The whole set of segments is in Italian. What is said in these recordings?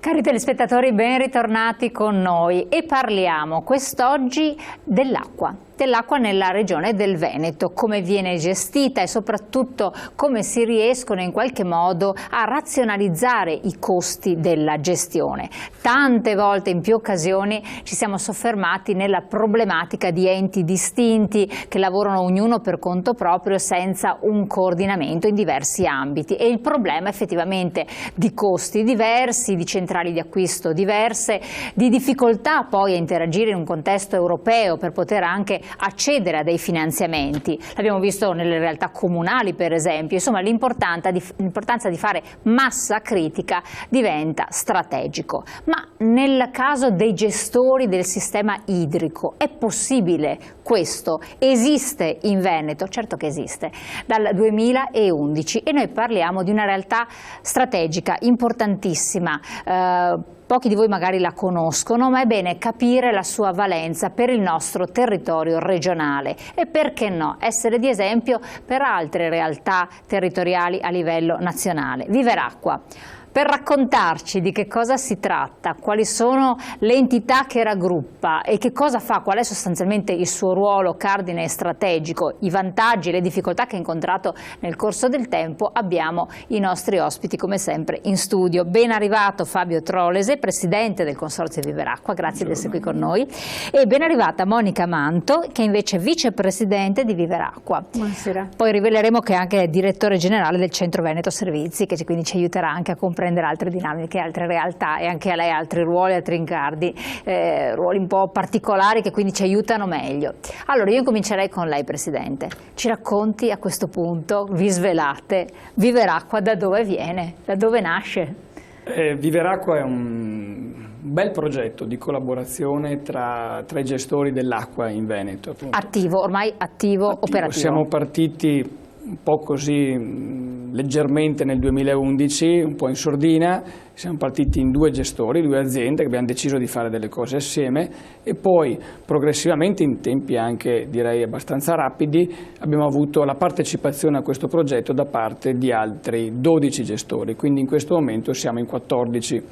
Cari telespettatori, ben ritornati con noi e parliamo quest'oggi dell'acqua nella regione del Veneto, come viene gestita e soprattutto come si riescono in qualche modo a razionalizzare i costi della gestione. Tante volte, in più occasioni, ci siamo soffermati nella problematica di enti distinti che lavorano ognuno per conto proprio senza un coordinamento in diversi ambiti e il problema effettivamente di costi diversi, di centrali di acquisto diverse, di difficoltà poi a interagire in un contesto europeo per poter anche accedere a dei finanziamenti. L'abbiamo visto nelle realtà comunali, per esempio. Insomma, l'importanza di fare massa critica diventa strategico. Ma nel caso dei gestori del sistema idrico è possibile questo? Esiste in Veneto? Certo che esiste, dal 2011 e noi parliamo di una realtà strategica importantissima. Pochi di voi magari la conoscono, ma è bene capire la sua valenza per il nostro territorio regionale e perché no, essere di esempio per altre realtà territoriali a livello nazionale. Viveracqua. Per raccontarci di che cosa si tratta, quali sono le entità che raggruppa e che cosa fa, qual è sostanzialmente il suo ruolo cardine e strategico, i vantaggi e le difficoltà che ha incontrato nel corso del tempo, abbiamo i nostri ospiti come sempre in studio. Ben arrivato Fabio Trolese, presidente del Consorzio Viveracqua, grazie di essere qui con noi, e ben arrivata Monica Manto, che è invece vicepresidente di Viveracqua. Buonasera. Poi riveleremo che è anche direttore generale del Centro Veneto Servizi, che quindi ci aiuterà anche a comprendere altre dinamiche, altre realtà e anche a lei altri ruoli, altri incarichi, ruoli un po' particolari che quindi ci aiutano meglio. Allora io comincerei con lei, Presidente. Ci racconti a questo punto, vi svelate, Viveracqua da dove viene, da dove nasce? Viveracqua è un bel progetto di collaborazione tra i gestori dell'acqua in Veneto. Appunto. Ormai attivo, operativo. Siamo partiti un po' così leggermente nel 2011, un po' in sordina, siamo partiti in due gestori, due aziende che abbiamo deciso di fare delle cose assieme e poi progressivamente in tempi anche direi abbastanza rapidi abbiamo avuto la partecipazione a questo progetto da parte di altri 12 gestori, quindi in questo momento siamo in 14.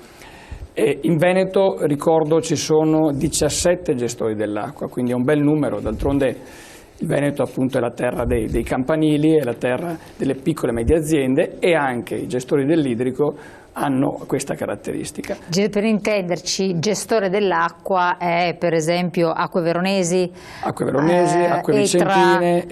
E in Veneto, ricordo, ci sono 17 gestori dell'acqua, quindi è un bel numero, d'altronde il Veneto appunto è la terra dei campanili, è la terra delle piccole e medie aziende e anche i gestori dell'idrico hanno questa caratteristica. Per intenderci, gestore dell'acqua è per esempio Acque Veronesi, Acque Vicentine,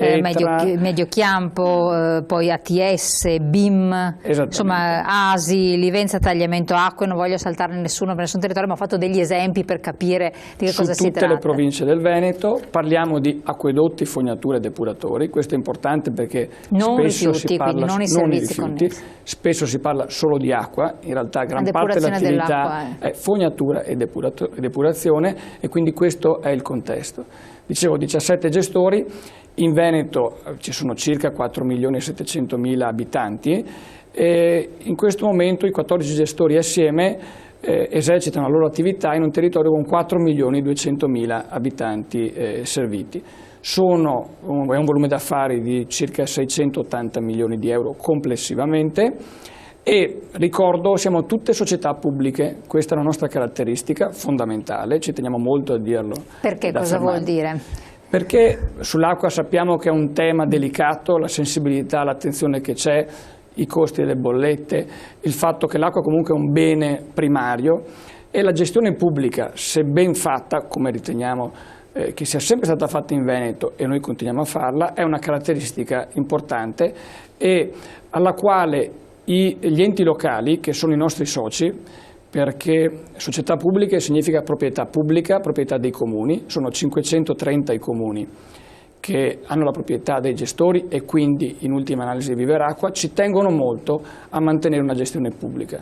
Medio Chiampo, poi ATS, BIM, insomma ASI, Livenza Tagliamento Acque, non voglio saltarne nessun territorio, ma ho fatto degli esempi per capire di che cosa si tratta. Su tutte le province del Veneto parliamo di acquedotti, fognature e depuratori, questo è importante perché spesso si parla solo di acqua, in realtà gran parte dell'attività è fognatura e depurazione e quindi questo è il contesto. Dicevo 17 gestori, in Veneto ci sono circa 4.700.000 abitanti e in questo momento i 14 gestori assieme esercitano la loro attività in un territorio con 4.200.000 abitanti serviti. È un volume d'affari di circa 680 milioni di euro complessivamente e ricordo siamo tutte società pubbliche, questa è la nostra caratteristica fondamentale, ci teniamo molto a dirlo. Perché cosa vuol dire? Perché sull'acqua sappiamo che è un tema delicato, la sensibilità, l'attenzione che c'è, i costi delle bollette, il fatto che l'acqua comunque è un bene primario e la gestione pubblica, se ben fatta, come riteniamo che sia sempre stata fatta in Veneto e noi continuiamo a farla, è una caratteristica importante e alla quale gli enti locali, che sono i nostri soci, perché società pubbliche significa proprietà pubblica, proprietà dei comuni, sono 530 i comuni che hanno la proprietà dei gestori e quindi in ultima analisi Viveracqua, ci tengono molto a mantenere una gestione pubblica,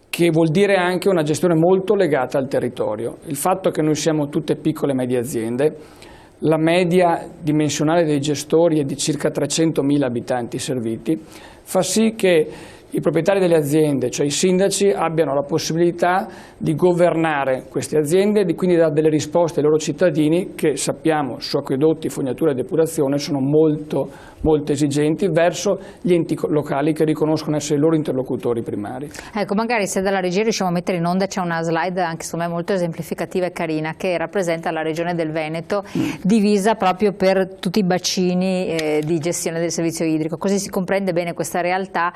che vuol dire anche una gestione molto legata al territorio. Il fatto che noi siamo tutte piccole e medie aziende, la media dimensionale dei gestori è di circa 300.000 abitanti serviti, fa sì che i proprietari delle aziende, cioè i sindaci, abbiano la possibilità di governare queste aziende e quindi dare delle risposte ai loro cittadini che sappiamo su acquedotti, fognatura e depurazione sono molto esigenti verso gli enti locali che riconoscono essere i loro interlocutori primari. Ecco, magari se dalla regia riusciamo a mettere in onda, c'è una slide anche secondo me molto esemplificativa e carina che rappresenta la regione del Veneto divisa proprio per tutti i bacini di gestione del servizio idrico, così si comprende bene questa realtà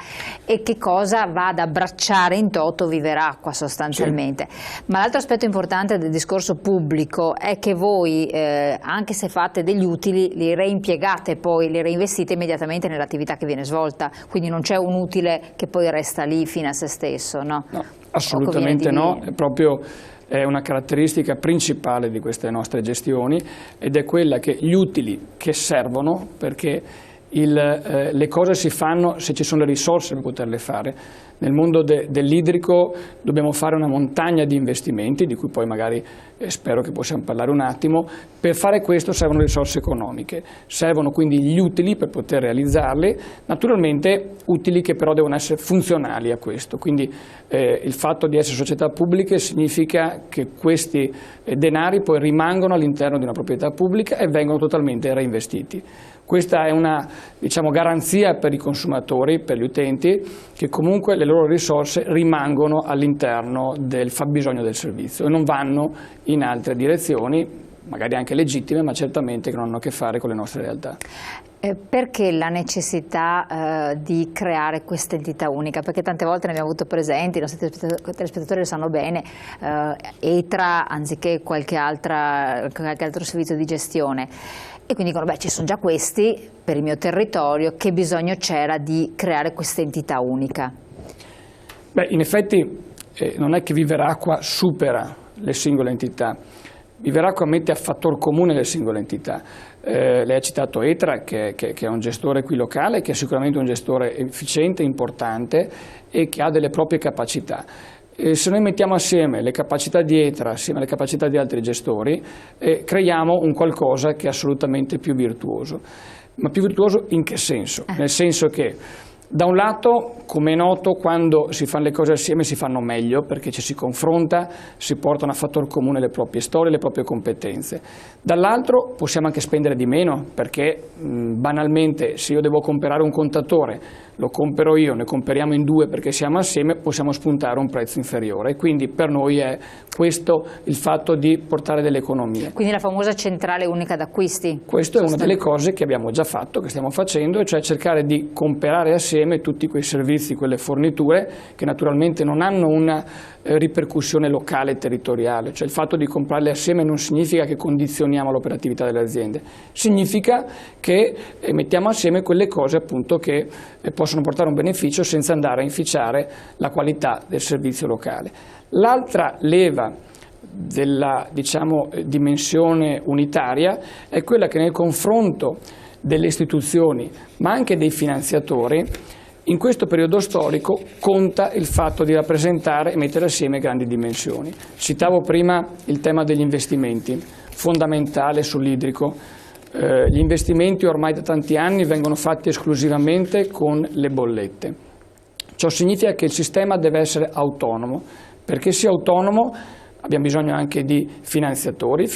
e che cosa va ad abbracciare in toto Viveracqua sostanzialmente. Sì. Ma l'altro aspetto importante del discorso pubblico è che voi anche se fate degli utili li reimpiegate poi, li reinvestite immediatamente nell'attività che viene svolta, quindi non c'è un utile che poi resta lì fino a se stesso, no? No, assolutamente no, è una caratteristica principale di queste nostre gestioni ed è quella che gli utili che servono, perché le cose si fanno se ci sono le risorse per poterle fare. Nel mondo dell'idrico dobbiamo fare una montagna di investimenti, di cui poi magari spero che possiamo parlare un attimo. Per fare questo servono risorse economiche, servono quindi gli utili per poter realizzarli, naturalmente utili che però devono essere funzionali a questo. Quindi il fatto di essere società pubbliche significa che questi denari poi rimangono all'interno di una proprietà pubblica e vengono totalmente reinvestiti. Questa è una, diciamo, garanzia per i consumatori, per gli utenti, che comunque le loro risorse rimangono all'interno del fabbisogno del servizio e non vanno in altre direzioni, magari anche legittime, ma certamente che non hanno a che fare con le nostre realtà. Perché la necessità di creare questa entità unica? Perché tante volte ne abbiamo avuto presenti, i nostri telespettatori lo sanno bene, ETRA anziché qualche altro servizio di gestione. E quindi dicono, beh, ci sono già questi per il mio territorio, che bisogno c'era di creare questa entità unica? Beh, in effetti non è che Viveracqua supera le singole entità, Viveracqua mette a fattor comune le singole entità. Lei ha citato ETRA che è un gestore qui locale, che è sicuramente un gestore efficiente, importante e che ha delle proprie capacità. Se noi mettiamo assieme le capacità di ETRA assieme alle capacità di altri gestori, creiamo un qualcosa che è assolutamente più virtuoso. Ma più virtuoso in che senso? Nel senso che da un lato, come è noto, quando si fanno le cose assieme si fanno meglio perché ci si confronta, si portano a fattor comune le proprie storie, le proprie competenze. Dall'altro possiamo anche spendere di meno perché banalmente se io devo comprare un contatore, lo compro io, ne comperiamo in due perché siamo assieme, possiamo spuntare un prezzo inferiore. Quindi per noi è questo il fatto di portare delle economie. Quindi la famosa centrale unica d'acquisti? Questo è una delle cose che abbiamo già fatto, che stiamo facendo, cioè cercare di comprare assieme tutti quei servizi, quelle forniture che naturalmente non hanno una ripercussione locale e territoriale. Cioè il fatto di comprarle assieme non significa che condizioniamo l'operatività delle aziende, significa che mettiamo assieme quelle cose appunto che possono portare un beneficio senza andare a inficiare la qualità del servizio locale. L'altra leva della, diciamo, dimensione unitaria è quella che nel confronto delle istituzioni ma anche dei finanziatori in questo periodo storico conta il fatto di rappresentare e mettere assieme grandi dimensioni. Citavo prima il tema degli investimenti, fondamentale sull'idrico. Gli investimenti ormai da tanti anni vengono fatti esclusivamente con le bollette. Ciò significa che il sistema deve essere autonomo. Perché sia autonomo abbiamo bisogno anche di finanziatori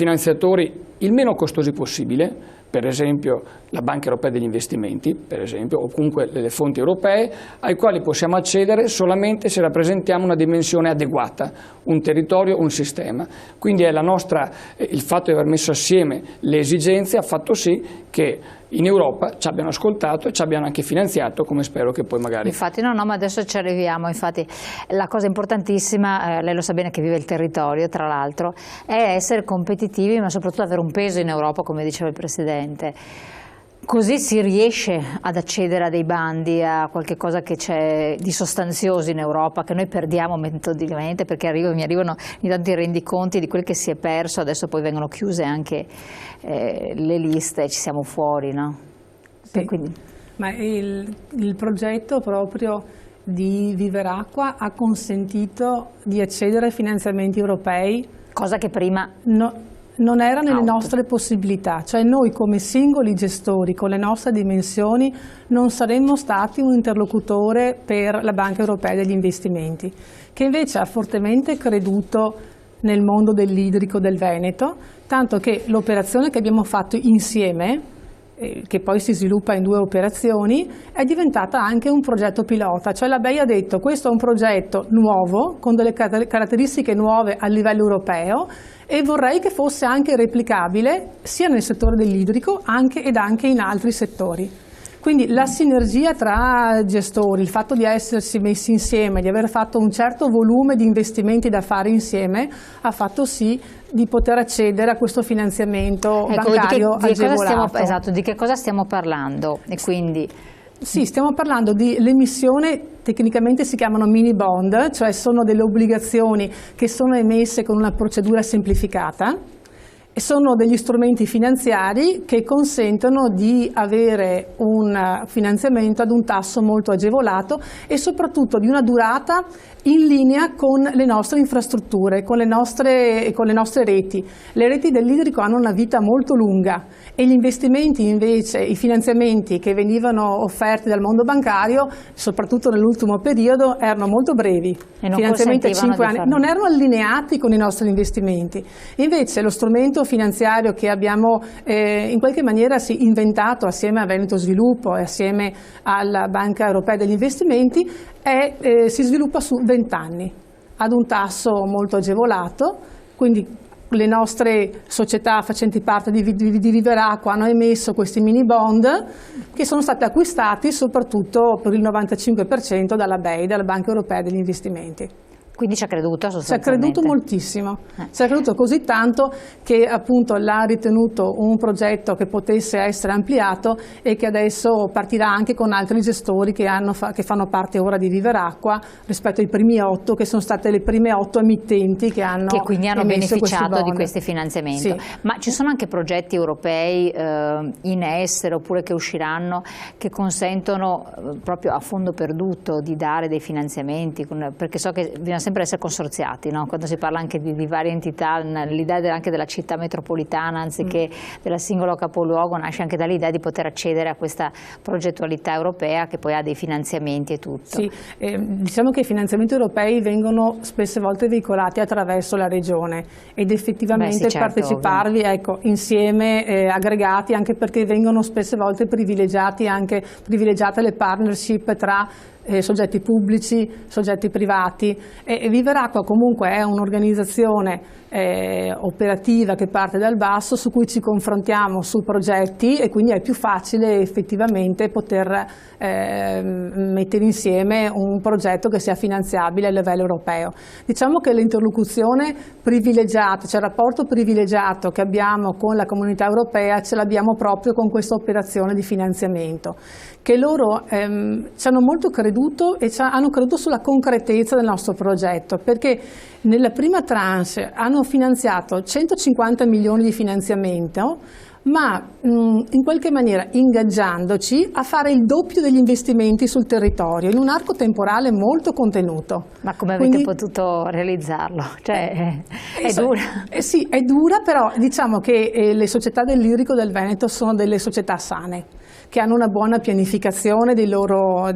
il meno costosi possibile, per esempio la Banca Europea degli Investimenti, per esempio, o comunque le fonti europee, ai quali possiamo accedere solamente se rappresentiamo una dimensione adeguata, un territorio, un sistema. Quindi è il fatto di aver messo assieme le esigenze ha fatto sì che in Europa ci abbiano ascoltato e ci abbiano anche finanziato, come spero che poi magari... Infatti no, ma adesso ci arriviamo. Infatti la cosa importantissima, lei lo sa bene che vive il territorio tra l'altro, è essere competitivi ma soprattutto avere un peso in Europa, come diceva il Presidente. Così si riesce ad accedere a dei bandi, a qualche cosa che c'è di sostanzioso in Europa, che noi perdiamo metodicamente perché mi arrivano in tanti rendiconti di quel che si è perso, adesso poi vengono chiuse anche le liste e ci siamo fuori, no? Sì. Quindi... Ma il progetto proprio di Viveracqua ha consentito di accedere ai finanziamenti europei? Cosa che prima... non era nelle nostre possibilità, cioè noi come singoli gestori con le nostre dimensioni non saremmo stati un interlocutore per la Banca Europea degli Investimenti, che invece ha fortemente creduto nel mondo dell'idrico del Veneto, tanto che l'operazione che abbiamo fatto insieme, che poi si sviluppa in 2 operazioni, è diventata anche un progetto pilota, cioè la BEI ha detto questo è un progetto nuovo, con delle caratteristiche nuove a livello europeo e vorrei che fosse anche replicabile sia nel settore dell'idrico ed anche in altri settori. Quindi la sinergia tra gestori, il fatto di essersi messi insieme, di aver fatto un certo volume di investimenti da fare insieme, ha fatto sì di poter accedere a questo finanziamento bancario agevolato. Di che cosa stiamo parlando? E quindi... Sì, stiamo parlando di l'emissione, tecnicamente si chiamano mini bond, cioè sono delle obbligazioni che sono emesse con una procedura semplificata. Sono degli strumenti finanziari che consentono di avere un finanziamento ad un tasso molto agevolato e soprattutto di una durata in linea con le nostre infrastrutture, con le nostre reti. Le reti dell'idrico hanno una vita molto lunga e gli investimenti invece, i finanziamenti che venivano offerti dal mondo bancario, soprattutto nell'ultimo periodo, erano molto brevi. Finanziamenti a 5 anni, non erano allineati con i nostri investimenti. Invece lo strumento finanziario che abbiamo in qualche maniera inventato assieme a Veneto Sviluppo e assieme alla Banca Europea degli Investimenti si sviluppa su 20 anni ad un tasso molto agevolato, quindi le nostre società facenti parte di Viveracqua hanno emesso questi mini bond che sono stati acquistati soprattutto per il 95% dalla BEI, dalla Banca Europea degli Investimenti. Quindi ci ha creduto sostanzialmente? Ci ha creduto moltissimo, ci ha creduto così tanto che appunto l'ha ritenuto un progetto che potesse essere ampliato e che adesso partirà anche con altri gestori che fanno parte ora di Viveracqua rispetto ai primi 8 che sono state le prime 8 emittenti che quindi hanno beneficiato di questi finanziamenti. Sì. Ma ci sono anche progetti europei in essere oppure che usciranno che consentono proprio a fondo perduto di dare dei finanziamenti, perché so che bisogna sempre essere consorziati, no? Quando si parla anche di varie entità, l'idea anche della città metropolitana anziché del singolo capoluogo nasce anche dall'idea di poter accedere a questa progettualità europea che poi ha dei finanziamenti e tutto. Sì, diciamo che i finanziamenti europei vengono spesse volte veicolati attraverso la regione ed effettivamente parteciparvi insieme, aggregati, anche perché vengono spesse volte privilegiate le partnership tra soggetti pubblici, soggetti privati e Viveracqua comunque è un'organizzazione operativa che parte dal basso su cui ci confrontiamo su progetti e quindi è più facile effettivamente poter mettere insieme un progetto che sia finanziabile a livello europeo. Diciamo che l'interlocuzione privilegiata, cioè il rapporto privilegiato che abbiamo con la comunità europea ce l'abbiamo proprio con questa operazione di finanziamento, che loro ci hanno molto creduto e hanno creduto sulla concretezza del nostro progetto, perché nella prima tranche hanno finanziato 150 milioni di finanziamento, ma in qualche maniera ingaggiandoci a fare il doppio degli investimenti sul territorio in un arco temporale molto contenuto. Ma come avete potuto realizzarlo? Cioè, è dura? Sì, è dura, però diciamo che le società dell'idrico del Veneto sono delle società sane, che hanno una buona pianificazione dei loro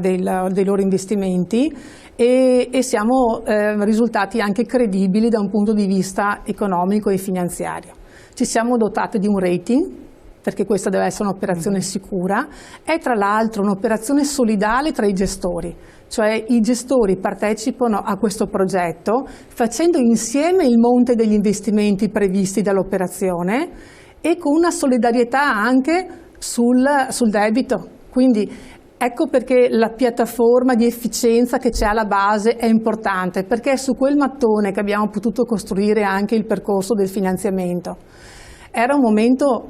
investimenti e siamo risultati anche credibili da un punto di vista economico e finanziario. Ci siamo dotati di un rating, perché questa deve essere un'operazione sicura, è tra l'altro un'operazione solidale tra i gestori, cioè i gestori partecipano a questo progetto facendo insieme il monte degli investimenti previsti dall'operazione e con una solidarietà anche sul debito. Quindi ecco perché la piattaforma di efficienza che c'è alla base è importante, perché è su quel mattone che abbiamo potuto costruire anche il percorso del finanziamento. Era un momento,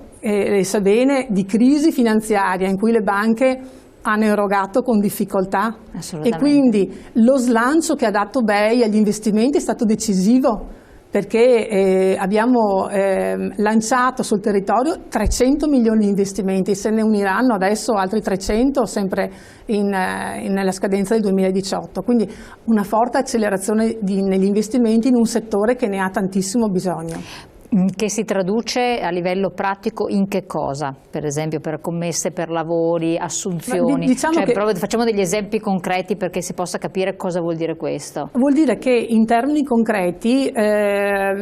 sa bene, di crisi finanziaria in cui le banche hanno erogato con difficoltà e quindi lo slancio che ha dato BEI agli investimenti è stato decisivo, perché abbiamo lanciato sul territorio 300 milioni di investimenti, se ne uniranno adesso altri 300 sempre nella scadenza del 2018, quindi una forte accelerazione negli investimenti in un settore che ne ha tantissimo bisogno. Che si traduce a livello pratico in che cosa? Per esempio per commesse per lavori, assunzioni, diciamo facciamo degli esempi concreti perché si possa capire cosa vuol dire questo. Vuol dire che in termini concreti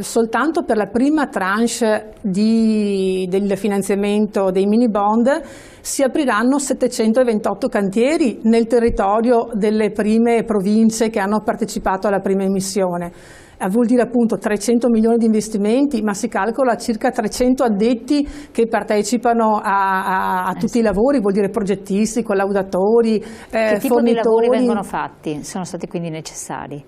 soltanto per la prima tranche del finanziamento dei mini bond si apriranno 728 cantieri nel territorio delle prime province che hanno partecipato alla prima emissione. Vuol dire appunto 300 milioni di investimenti, ma si calcola circa 300 addetti che partecipano a tutti i lavori, vuol dire progettisti, collaudatori, Che tipo fornitori. di lavori vengono fatti? Sono stati quindi necessari?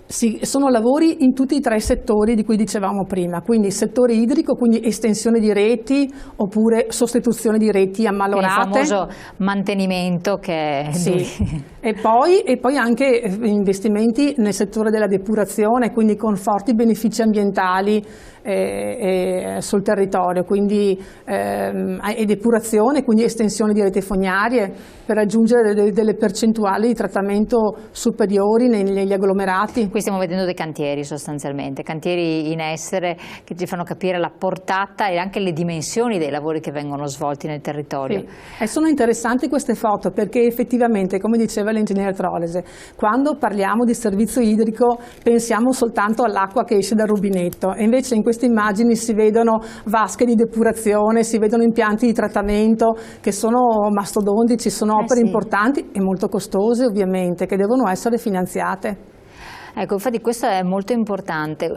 Sì, sono lavori in tutti i 3 settori di cui dicevamo prima, quindi settore idrico, quindi estensione di reti oppure sostituzione di reti ammalorate. Il famoso mantenimento che è sì. E poi anche investimenti nel settore della depurazione, quindi con forti benefici ambientali sul territorio, quindi e depurazione, quindi estensione di reti fognarie per raggiungere delle percentuali di trattamento superiori negli agglomerati. Qui stiamo vedendo dei cantieri sostanzialmente, cantieri in essere che ci fanno capire la portata e anche le dimensioni dei lavori che vengono svolti nel territorio. Sì. E sono interessanti queste foto perché effettivamente, come diceva l'ingegnere Trolese, quando parliamo di servizio idrico pensiamo soltanto all'acqua che esce dal rubinetto e invece in queste immagini si vedono vasche di depurazione, si vedono impianti di trattamento che sono mastodontici, sono opere importanti e molto costose ovviamente, che devono essere finanziate. Ecco, infatti questo è molto importante.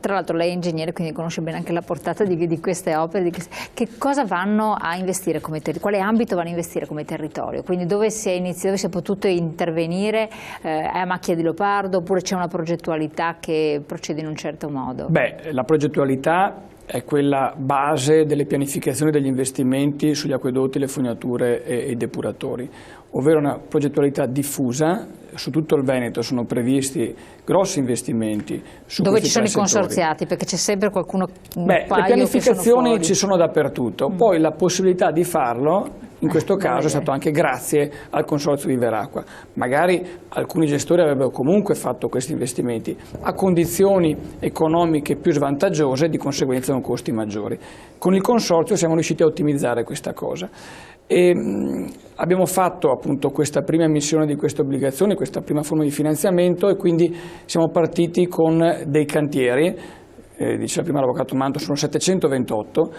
Tra l'altro lei è ingegnere, quindi conosce bene anche la portata di queste opere. Che cosa vanno a investire come territorio? Quale ambito vanno a investire come territorio? Quindi dove si è potuto intervenire? È a macchia di leopardo oppure c'è una progettualità che procede in un certo modo? Beh, la progettualità è quella base delle pianificazioni degli investimenti sugli acquedotti, le fognature e i depuratori, ovvero una progettualità diffusa. Su tutto il Veneto sono previsti grossi investimenti su dove ci sono i settori. Consorziati, perché c'è sempre qualcuno. Le pianificazioni ci sono dappertutto, poi la possibilità di farlo in questo caso è stato anche grazie al Consorzio Viveracqua. Magari alcuni gestori avrebbero comunque fatto questi investimenti a condizioni economiche più svantaggiose e di conseguenza con costi maggiori. Con il Consorzio siamo riusciti a ottimizzare questa cosa. E abbiamo fatto appunto questa prima emissione di queste obbligazioni, questa prima forma di finanziamento e quindi siamo partiti con dei cantieri, diceva prima l'avvocato Manto, sono 728,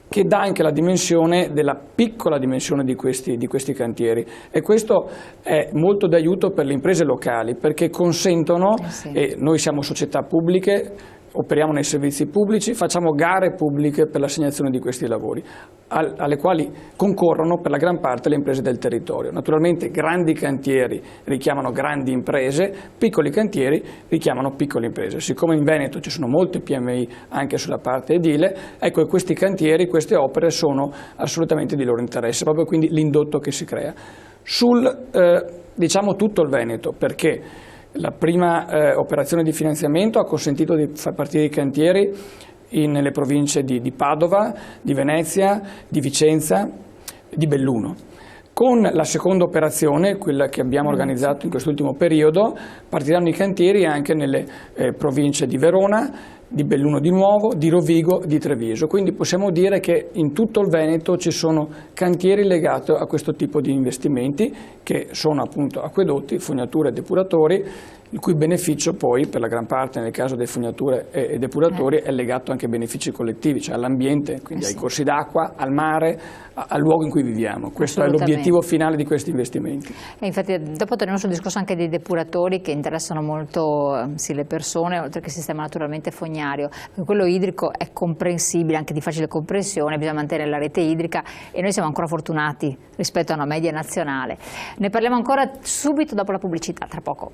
che dà anche la dimensione della piccola dimensione di questi cantieri e questo è molto d'aiuto per le imprese locali perché consentono, e noi siamo società pubbliche, operiamo nei servizi pubblici, facciamo gare pubbliche per l'assegnazione di questi lavori, alle quali concorrono per la gran parte le imprese del territorio. Naturalmente grandi cantieri richiamano grandi imprese, piccoli cantieri richiamano piccole imprese. Siccome in Veneto ci sono molte PMI anche sulla parte edile, ecco questi cantieri, queste opere sono assolutamente di loro interesse, proprio quindi l'indotto che si crea. Diciamo tutto il Veneto, perché la prima operazione di finanziamento ha consentito di far partire i cantieri nelle province di Padova, di Venezia, di Vicenza, di Belluno. Con la seconda operazione, quella che abbiamo organizzato in quest'ultimo periodo, partiranno i cantieri anche nelle province di Verona, di Belluno di Nuovo, di Rovigo, di Treviso. Quindi possiamo dire che in tutto il Veneto ci sono cantieri legati a questo tipo di investimenti che sono appunto acquedotti, fognature e depuratori, il cui beneficio poi per la gran parte nel caso delle fognature e depuratori è legato anche ai benefici collettivi, cioè all'ambiente, quindi ai corsi d'acqua, al mare, al luogo in cui viviamo. Questo è l'obiettivo finale di questi investimenti. E infatti dopo torniamo sul discorso anche dei depuratori che interessano molto le persone, oltre che il sistema naturalmente fognario. Quello idrico è comprensibile, anche di facile comprensione, bisogna mantenere la rete idrica e noi siamo ancora fortunati rispetto a una media nazionale. Ne parliamo ancora subito dopo la pubblicità, tra poco.